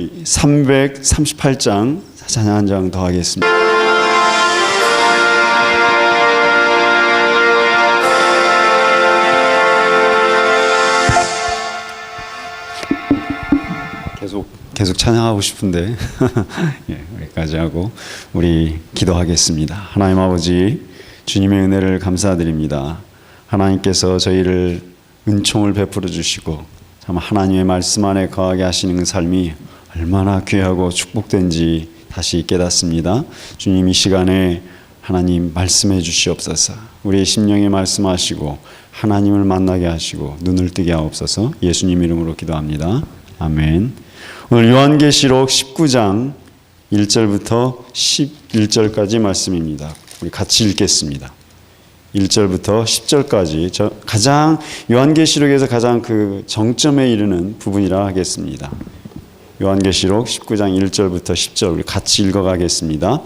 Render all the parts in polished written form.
우리 338장 찬양 한 장 더 하겠습니다. 계속 찬양하고 싶은데 예, 여기까지 하고 우리 기도하겠습니다. 하나님 아버지, 주님의 은혜를 감사드립니다. 하나님께서 저희를 은총을 베풀어 주시고 참 하나님의 말씀 안에 거하게 하시는 삶이 얼마나 귀하고 축복된지 다시 깨닫습니다. 주님, 이 시간에 하나님 말씀해 주시옵소서. 우리의 심령에 말씀하시고 하나님을 만나게 하시고 눈을 뜨게 하옵소서. 예수님 이름으로 기도합니다. 아멘. 오늘 요한계시록 19장 1절부터 11절까지 말씀입니다. 우리 같이 읽겠습니다. 1절부터 10절까지 가장 요한계시록에서 가장 그 정점에 이르는 부분이라 하겠습니다. 요한계시록 19장 1절부터 10절 우리 같이 읽어가겠습니다.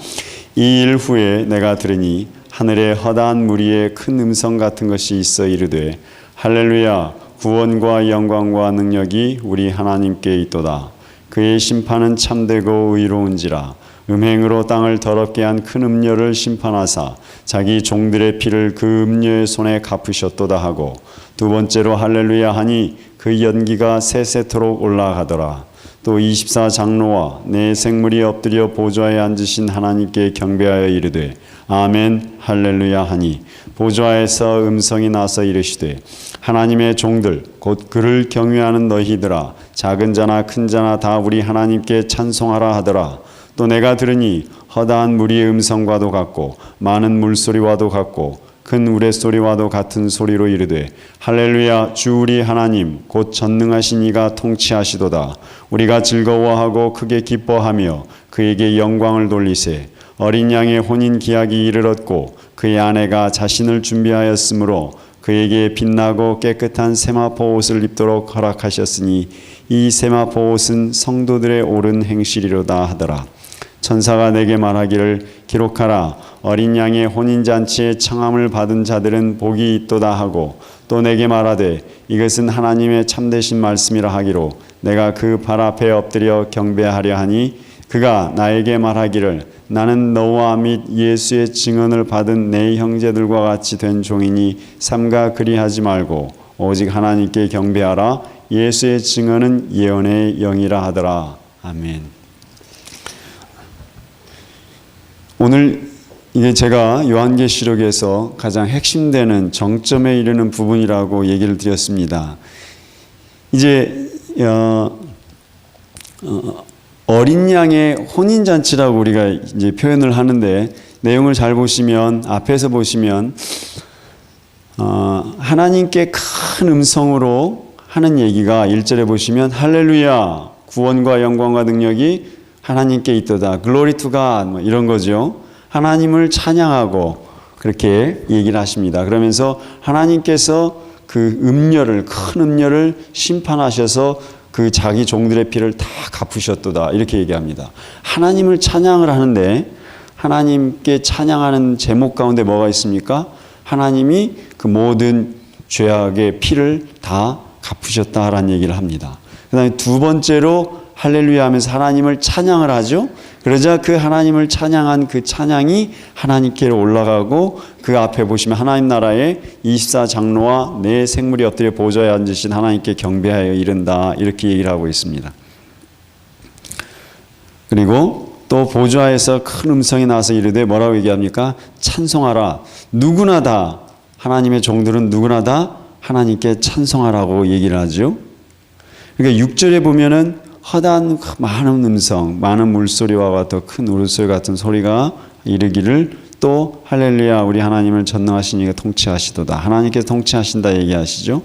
이 일 후에 내가 들으니 하늘에 허다한 무리의 큰 음성 같은 것이 있어 이르되 할렐루야, 구원과 영광과 능력이 우리 하나님께 있도다. 그의 심판은 참되고 의로운지라. 음행으로 땅을 더럽게 한 큰 음녀를 심판하사 자기 종들의 피를 그 음녀의 손에 갚으셨도다 하고, 두 번째로 할렐루야 하니 그 연기가 세세토록 올라가더라. 또 24장로와 네 생물이 엎드려 보좌에 앉으신 하나님께 경배하여 이르되 아멘 할렐루야 하니, 보좌에서 음성이 나서 이르시되 하나님의 종들 곧 그를 경외하는 너희들아, 작은 자나 큰 자나 다 우리 하나님께 찬송하라 하더라. 또 내가 들으니 허다한 무리의 음성과도 같고 많은 물소리와도 같고 큰 우레소리와도 같은 소리로 이르되 할렐루야, 주 우리 하나님 곧 전능하신 이가 통치하시도다. 우리가 즐거워하고 크게 기뻐하며 그에게 영광을 돌리세. 어린 양의 혼인 기약이 이르렀고 그의 아내가 자신을 준비하였으므로 그에게 빛나고 깨끗한 세마포 옷을 입도록 허락하셨으니 이 세마포 옷은 성도들의 옳은 행실이로다 하더라. 천사가 내게 말하기를 기록하라. 어린 양의 혼인잔치에 청함을 받은 자들은 복이 있도다 하고, 또 내게 말하되 이것은 하나님의 참되신 말씀이라 하기로 내가 그 발 앞에 엎드려 경배하려 하니, 그가 나에게 말하기를 나는 너와 및 예수의 증언을 받은 내 형제들과 같이 된 종이니 삼가 그리하지 말고 오직 하나님께 경배하라. 예수의 증언은 예언의 영이라 하더라. 아멘. 오늘 이게 제가 요한계시록에서 가장 핵심되는 정점에 이르는 부분이라고 얘기를 드렸습니다. 이제 어린 양의 혼인잔치라고 우리가 이제 표현을 하는데, 내용을 잘 보시면 앞에서 보시면 하나님께 큰 음성으로 하는 얘기가 1절에 보시면 할렐루야, 구원과 영광과 능력이 하나님께 있도다. Glory to God 뭐 이런 거죠. 하나님을 찬양하고 그렇게 얘기를 하십니다. 그러면서 하나님께서 그 음녀를, 큰 음녀를 심판하셔서 그 자기 종들의 피를 다 갚으셨도다 이렇게 얘기합니다. 하나님을 찬양을 하는데 하나님께 찬양하는 제목 가운데 뭐가 있습니까? 하나님이 그 모든 죄악의 피를 다 갚으셨다라는 얘기를 합니다. 그 다음에 두 번째로 할렐루야 하면서 하나님을 찬양을 하죠. 그러자 그 하나님을 찬양한 그 찬양이 하나님께로 올라가고, 그 앞에 보시면 하나님 나라에 24장로와 네 생물이 엎드려 보좌에 앉으신 하나님께 경배하여 이른다 이렇게 얘기를 하고 있습니다. 그리고 또 보좌에서 큰 음성이 나서 이르되 뭐라고 얘기합니까? 찬송하라. 누구나 다, 하나님의 종들은 누구나 다 하나님께 찬송하라고 얘기를 하죠. 그러니까 6절에 보면은 허다한 많은 음성, 많은 물소리와 같은 큰 울음소리 같은 소리가 이르기를, 또 할렐루야, 우리 하나님을 전능하신 이가 통치하시도다. 하나님께서 통치하신다 얘기하시죠.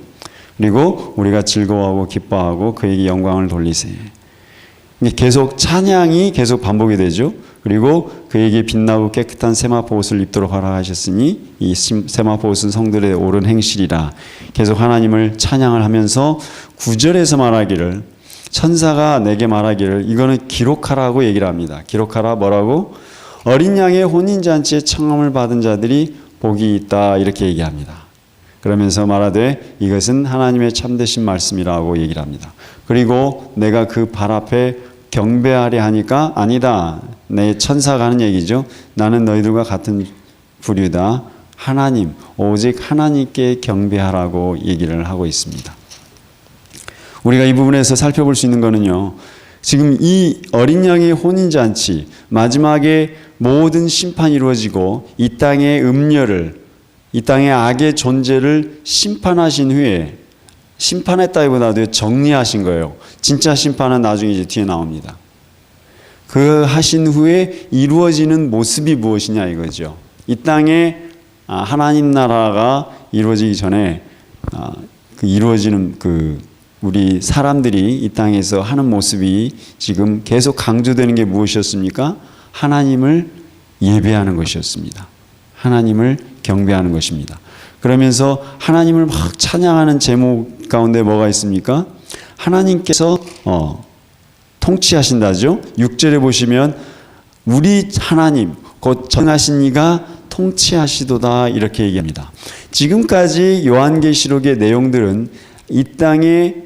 그리고 우리가 즐거워하고 기뻐하고 그에게 영광을 돌리세. 계속 찬양이 계속 반복이 되죠. 그리고 그에게 빛나고 깨끗한 세마포 옷을 입도록 허락하셨으니 이 세마포 옷은 성들의 옳은 행실이라. 계속 하나님을 찬양을 하면서 9절에서 말하기를, 천사가 내게 말하기를, 이거는 기록하라고 얘기를 합니다. 기록하라. 뭐라고? 어린 양의 혼인잔치에 청함을 받은 자들이 복이 있다 이렇게 얘기합니다. 그러면서 말하되 이것은 하나님의 참되신 말씀이라고 얘기를 합니다. 그리고 내가 그 발 앞에 경배하려 하니까 아니다. 내 천사가 하는 얘기죠. 나는 너희들과 같은 부류다. 하나님, 오직 하나님께 경배하라고 얘기를 하고 있습니다. 우리가 이 부분에서 살펴볼 수 있는 거는요. 지금 이 어린 양의 혼인잔치, 마지막에 모든 심판이 이루어지고 이 땅의 음녀를, 이 땅의 악의 존재를 심판하신 후에, 심판했다기보다도 정리하신 거예요. 진짜 심판은 나중에 이제 뒤에 나옵니다. 그 하신 후에 이루어지는 모습이 무엇이냐 이거죠. 이 땅에 하나님 나라가 이루어지기 전에 이루어지는 우리 사람들이 이 땅에서 하는 모습이 지금 계속 강조되는 게 무엇이었습니까? 하나님을 예배하는 것이었습니다. 하나님을 경배하는 것입니다. 그러면서 하나님을 막 찬양하는 제목 가운데 뭐가 있습니까? 하나님께서 통치하신다죠. 6절에 보시면 우리 하나님 곧 전하신 이가 통치하시도다 이렇게 얘기합니다. 지금까지 요한계시록의 내용들은 이 땅에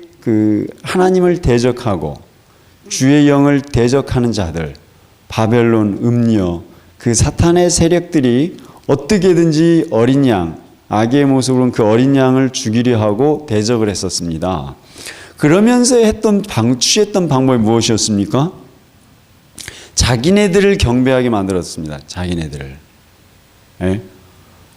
하나님을 대적하고 주의 영을 대적하는 자들, 바벨론, 음녀, 그 사탄의 세력들이 어떻게든지 어린 양, 악의 모습으로는 그 어린 양을 죽이려 하고 대적을 했었습니다. 그러면서 취했던 방법이 무엇이었습니까? 자기네들을 경배하게 만들었습니다. 자기네들을. 예?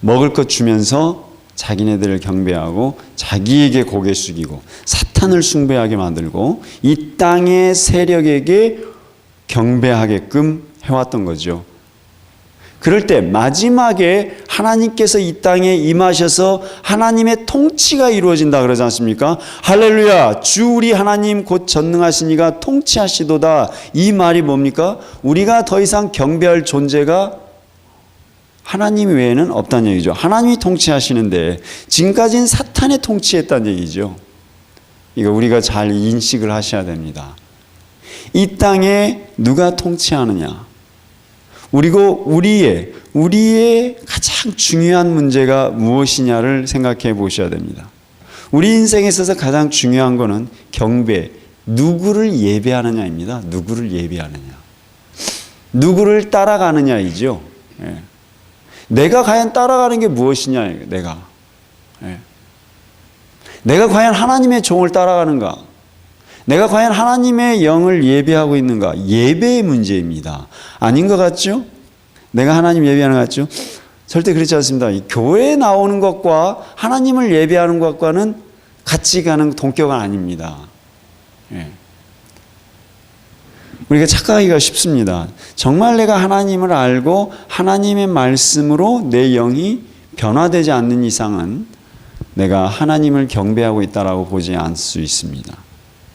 먹을 것 주면서 자기네들을 경배하고 자기에게 고개 숙이고 사탄을 숭배하게 만들고 이 땅의 세력에게 경배하게끔 해왔던 거죠. 그럴 때 마지막에 하나님께서 이 땅에 임하셔서 하나님의 통치가 이루어진다 그러지 않습니까? 할렐루야, 주 우리 하나님 곧 전능하신 이가 통치하시도다. 이 말이 뭡니까? 우리가 더 이상 경배할 존재가 하나님 외에는 없다는 얘기죠. 하나님이 통치하시는데 지금까지는 사탄의 통치했다는 얘기죠. 이거 우리가 잘 인식을 하셔야 됩니다. 이 땅에 누가 통치하느냐? 그리고 우리의 가장 중요한 문제가 무엇이냐를 생각해 보셔야 됩니다. 우리 인생에 있어서 가장 중요한 거는 경배, 누구를 예배하느냐입니다. 누구를 예배하느냐. 누구를 따라가느냐이죠. 예. 내가 과연 따라가는 게 무엇이냐, 내가. 예. 내가 과연 하나님의 종을 따라가는가? 내가 과연 하나님의 영을 예배하고 있는가? 예배의 문제입니다. 아닌 것 같죠? 내가 하나님 예배하는 것 같죠? 절대 그렇지 않습니다. 교회에 나오는 것과 하나님을 예배하는 것과는 같이 가는 동격은 아닙니다. 예. 우리가 착각하기가 쉽습니다. 정말 내가 하나님을 알고 하나님의 말씀으로 내 영이 변화되지 않는 이상은 내가 하나님을 경배하고 있다라고 보지 않을 수 있습니다.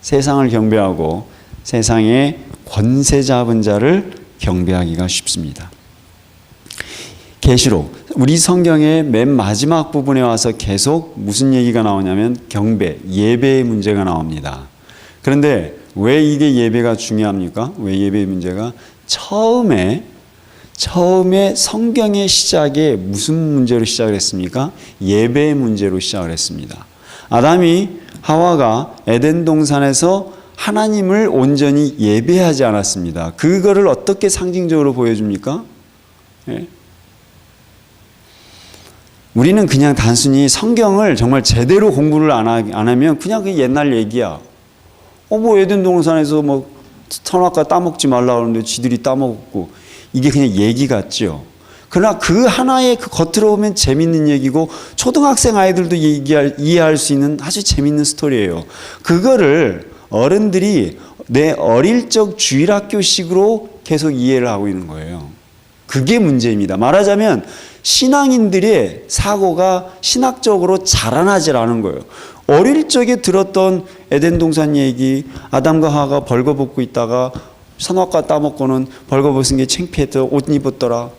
세상을 경배하고 세상의 권세 잡은 자를 경배하기가 쉽습니다. 계시록, 우리 성경의 맨 마지막 부분에 와서 계속 무슨 얘기가 나오냐면 경배, 예배의 문제가 나옵니다. 그런데 왜 이게 예배가 중요합니까? 왜 예배의 문제가? 처음에 성경의 시작에 무슨 문제로 시작을 했습니까? 예배의 문제로 시작을 했습니다. 아담이 하와가 에덴 동산에서 하나님을 온전히 예배하지 않았습니다. 그거를 어떻게 상징적으로 보여줍니까? 예? 우리는 그냥 단순히 성경을 정말 제대로 공부를 안 하면 그냥 그 옛날 얘기야. 뭐 에덴 동산에서 뭐 선악과 따먹지 말라 그러는데 지들이 따먹었고, 이게 그냥 얘기 같죠. 그러나 그 하나의 그 겉으로 보면 재밌는 얘기고 초등학생 아이들도 이해할 수 있는 아주 재밌는 스토리예요. 그거를 어른들이 내 어릴 적 주일학교식으로 계속 이해를 하고 있는 거예요. 그게 문제입니다. 말하자면 신앙인들의 사고가 신학적으로 자라나질 않은 거예요. 어릴 적에 들었던 에덴 동산 얘기, 아담과 하와가 벌거벗고 있다가 선악과 따먹고는 벌거벗은 게 창피했더 옷 입었더라.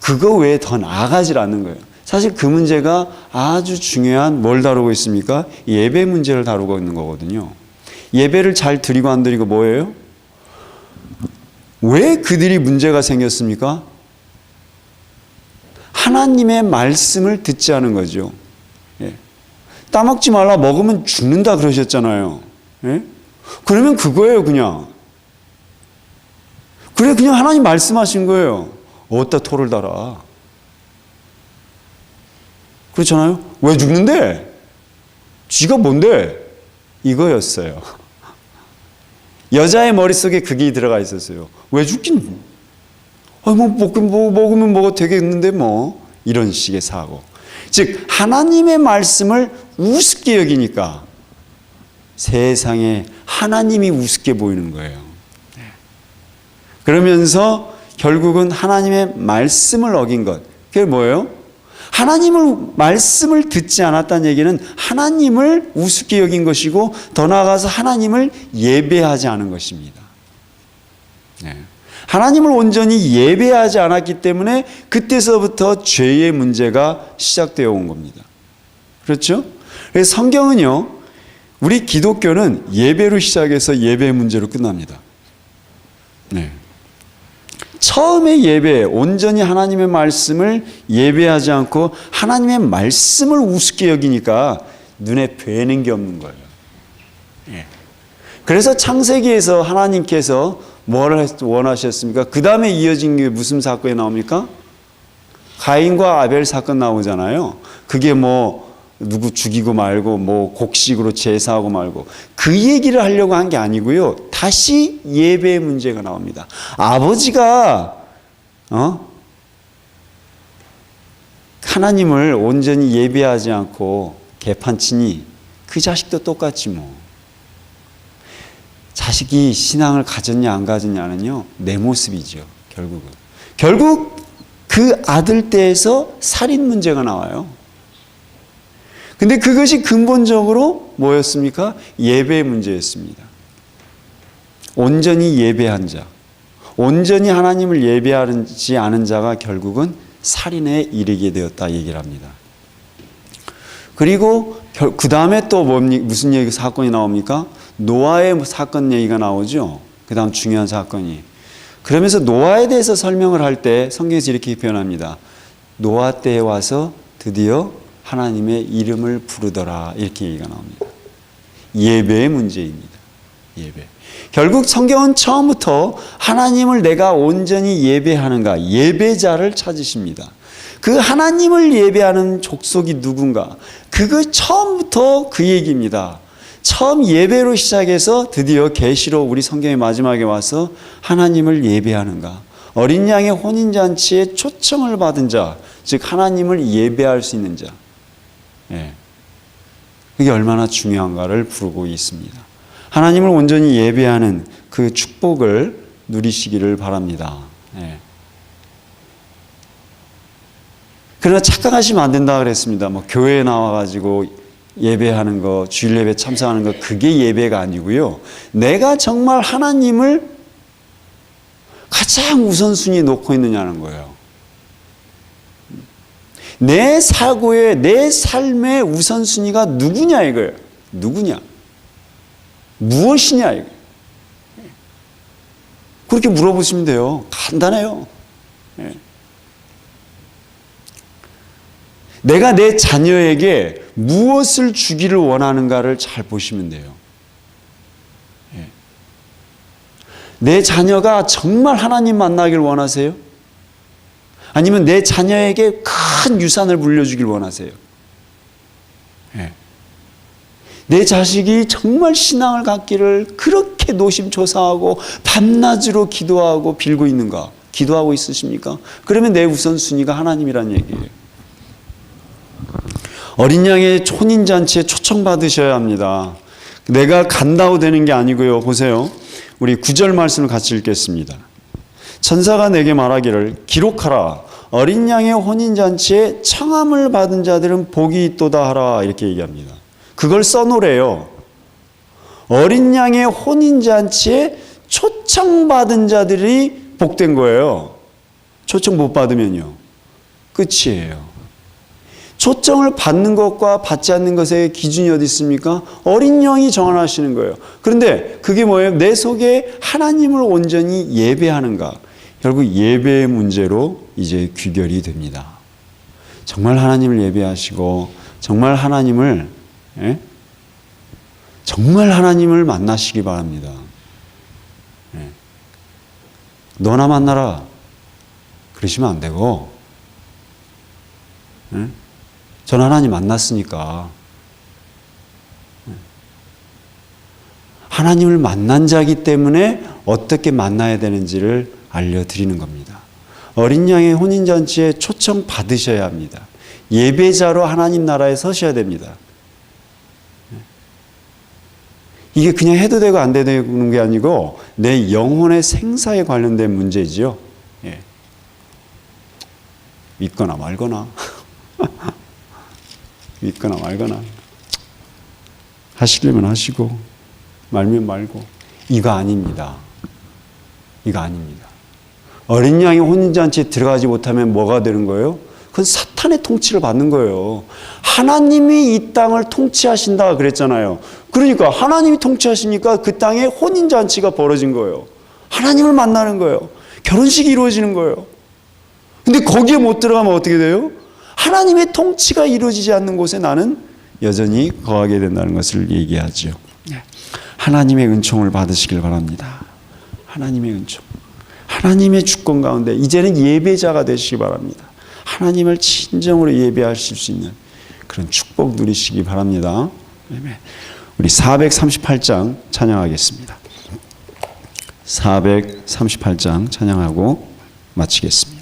그거 외에 더 나아가질 않는 거예요. 사실 그 문제가 아주 중요한 뭘 다루고 있습니까? 예배 문제를 다루고 있는 거거든요. 예배를 잘 드리고 안 드리고 뭐예요? 왜 그들이 문제가 생겼습니까? 하나님의 말씀을 듣지 않은 거죠. 예. 따먹지 말라, 먹으면 죽는다 그러셨잖아요. 예? 그러면 그거예요, 그냥. 그래, 그냥 하나님 말씀하신 거예요. 어디다 토를 달아. 그렇잖아요? 왜 죽는데? 쥐가 뭔데? 이거였어요. 여자의 머릿속에 그게 들어가 있었어요. 왜 죽긴? 먹으면 뭐가 되겠는데 뭐. 이런 식의 사고. 즉 하나님의 말씀을 우습게 여기니까 세상에 하나님이 우습게 보이는 거예요. 그러면서 결국은 하나님의 말씀을 어긴 것. 그게 뭐예요? 하나님을 말씀을 듣지 않았다는 얘기는 하나님을 우습게 여긴 것이고 더 나아가서 하나님을 예배하지 않은 것입니다. 하나님을 온전히 예배하지 않았기 때문에 그때서부터 죄의 문제가 시작되어 온 겁니다. 그렇죠? 그래서 성경은요, 우리 기독교는 예배로 시작해서 예배의 문제로 끝납니다. 네. 처음에 예배, 온전히 하나님의 말씀을 예배하지 않고 하나님의 말씀을 우습게 여기니까 눈에 뵈는 게 없는 거예요. 예. 그래서 창세기에서 하나님께서 뭘 원하셨습니까? 그 다음에 이어진 게 무슨 사건이 나옵니까? 가인과 아벨 사건 나오잖아요. 그게 뭐 누구 죽이고 말고 뭐 곡식으로 제사하고 말고 그 얘기를 하려고 한 게 아니고요. 다시 예배의 문제가 나옵니다. 아버지가 하나님을 온전히 예배하지 않고 개판치니 그 자식도 똑같지 뭐. 자식이 신앙을 가졌냐 안 가졌냐는요, 내 모습이죠. 결국 그 아들 떼에서 살인 문제가 나와요. 근데 그것이 근본적으로 뭐였습니까? 예배의 문제였습니다. 온전히 예배한 자, 온전히 하나님을 예배하지 않은 자가 결국은 살인에 이르게 되었다 얘기를 합니다. 그리고 그 다음에 또 무슨 얘기 사건이 나옵니까? 노아의 사건 얘기가 나오죠. 그 다음 중요한 사건이. 그러면서 노아에 대해서 설명을 할 때 성경에서 이렇게 표현합니다. 노아 때에 와서 드디어 하나님의 이름을 부르더라. 이렇게 얘기가 나옵니다. 예배의 문제입니다. 예배. 결국 성경은 처음부터 하나님을 내가 온전히 예배하는가, 예배자를 찾으십니다. 그 하나님을 예배하는 족속이 누군가, 그거 처음부터 그 얘기입니다. 처음 예배로 시작해서 드디어 계시록 우리 성경의 마지막에 와서 하나님을 예배하는가, 어린 양의 혼인잔치에 초청을 받은 자, 즉 하나님을 예배할 수 있는 자, 그게 얼마나 중요한가를 부르고 있습니다. 하나님을 온전히 예배하는 그 축복을 누리시기를 바랍니다. 그러나 착각하시면 안 된다 그랬습니다. 뭐 교회에 나와가지고 예배하는 거, 주일 예배 참석하는 거, 그게 예배가 아니고요. 내가 정말 하나님을 가장 우선순위에 놓고 있느냐는 거예요. 내 사고에, 내 삶의 우선순위가 누구냐 이거예요. 누구냐? 무엇이냐 이거예요. 그렇게 물어보시면 돼요. 간단해요. 내가 내 자녀에게 무엇을 주기를 원하는가를 잘 보시면 돼요. 내 자녀가 정말 하나님 만나길 원하세요? 아니면 내 자녀에게 큰 유산을 물려주길 원하세요? 내 자식이 정말 신앙을 갖기를 그렇게 노심초사하고 밤낮으로 기도하고 빌고 있는가? 기도하고 있으십니까? 그러면 내 우선순위가 하나님이란 얘기예요. 어린 양의 혼인잔치에 초청받으셔야 합니다. 내가 간다고 되는 게 아니고요. 보세요. 우리 9절 말씀을 같이 읽겠습니다. 천사가 내게 말하기를 기록하라. 어린 양의 혼인잔치에 청함을 받은 자들은 복이 있도다 하라. 이렇게 얘기합니다. 그걸 써놓으래요. 어린 양의 혼인잔치에 초청받은 자들이 복된 거예요. 초청 못 받으면요, 끝이에요. 초청을 받는 것과 받지 않는 것의 기준이 어디 있습니까? 어린 양이 정하시는 거예요. 그런데 그게 뭐예요? 내 속에 하나님을 온전히 예배하는가? 결국 예배의 문제로 이제 귀결이 됩니다. 정말 하나님을 예배하시고 정말 하나님을 만나시기 바랍니다. 너나 만나라. 그러시면 안 되고, 예? 전 하나님 만났으니까 하나님을 만난 자이기 때문에 어떻게 만나야 되는지를 알려드리는 겁니다. 어린 양의 혼인잔치에 초청 받으셔야 합니다. 예배자로 하나님 나라에 서셔야 됩니다. 이게 그냥 해도 되고 안 되는 게 아니고 내 영혼의 생사에 관련된 문제지요. 예. 믿거나 말거나 믿거나 말거나 하시려면 하시고 말면 말고 이거 아닙니다. 이거 아닙니다. 어린 양이 혼인잔치에 들어가지 못하면 뭐가 되는 거예요? 그건 사탄의 통치를 받는 거예요. 하나님이 이 땅을 통치하신다 그랬잖아요. 그러니까 하나님이 통치하시니까 그 땅에 혼인잔치가 벌어진 거예요. 하나님을 만나는 거예요. 결혼식이 이루어지는 거예요. 근데 거기에 못 들어가면 어떻게 돼요? 하나님의 통치가 이루어지지 않는 곳에 나는 여전히 거하게 된다는 것을 얘기하죠. 하나님의 은총을 받으시길 바랍니다. 하나님의 은총. 하나님의 주권 가운데 이제는 예배자가 되시기 바랍니다. 하나님을 진정으로 예배하실 수 있는 그런 축복 누리시기 바랍니다. 우리 438장 찬양하겠습니다. 438장 찬양하고 마치겠습니다.